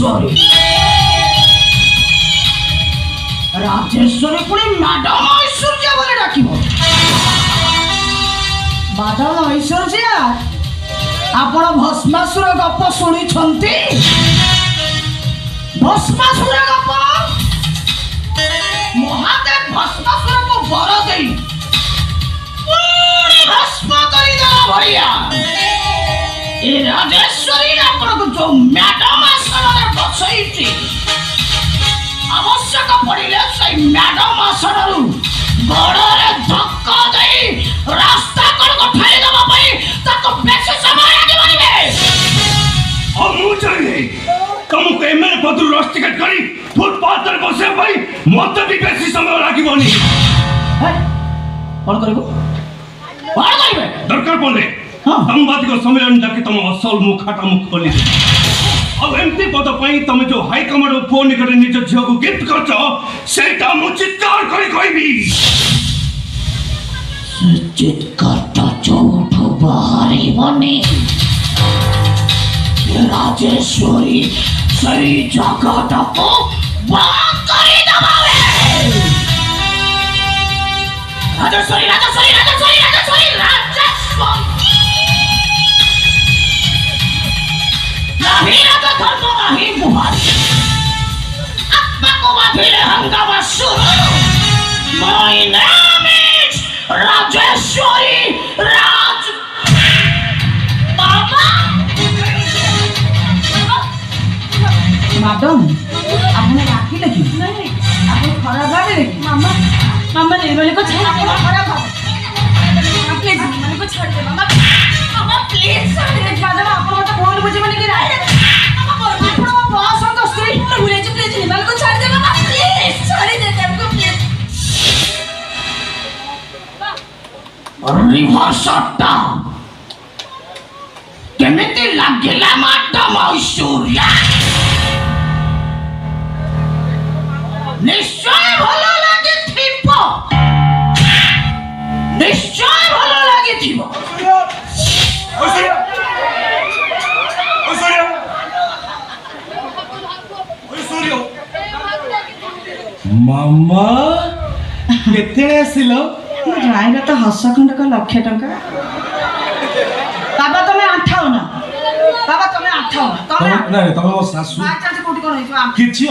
राजेश्वरी राजेश्वरी पुणी मैडम ऐश्वर्या बोले डाकिब मैडम ऐश्वर्या आपण भस्मासुर गप शुणी भस्मासुर गप महादेव भस्मासुर को बर दे भस्म करदेला भैया ए राजेश्वरी आपण को जो मैडम आसन बसई आवश्यक पड़े से मैडम आसन गड़े धक्का दे रास्ता कर ठाई देवा बेसी समय लगे और मु चाहिए तुमको एमएलए पद रस्टिकेट करी फुटपाथ पर बसे भाई मत भी बेसी समय लागबनी कौन करबो कौन करबे दरकार पड़े सांबादिक सम्मेलन जाके तुम असल मुखाटा मुख खोली अब एमपी पद पाई तुम जो हाई कमांड फोन निकट निज झील को गिफ्ट करछ सेटा मु चित्कार करी कहबी चित्कारटा चौठ बाहरी बने राजेश्वरी सही जगह को बात करी दबावे राजेश्वरी राजेश्वरी राजेश्वरी राजेश्वरी राजेश्वरी नहीं राजा धर्म नहीं बुहारी आत्मा को बाधिले हंगामा शुरू My name is Rajeshwari Raj Baba madam आपने राखी लगी नहीं आप खराब भावे मामा मामा निर्मल को छोड़ आप खराब भावे प्लीज निर्मल को छोड़ दे मामा मामा प्लीज छोड़ दे मैडम आप मत फोन बुझे बने कि राय मामा आप बॉस हो तो स्त्री भूले जी प्लीज निर्मल को छोड़ दे मामा प्लीज छोड़ दे हमको प्लीज रिवर्स अट्टा केमिति लागेला मैडम ऐश्वर्या निश्चय भलो लागे थिबो निश्चय भलो लागे थिबो ऐश्वर्या ऐश्वर्या ऐश्वर्या मामा केते आसिलो रायरा तो हस खंडक लक्ष टंका बाबा तुम्हें आठाओ ना बाबा तुम्हें आठाओ ना नहीं तमे मो सासू कोठी कोन किछि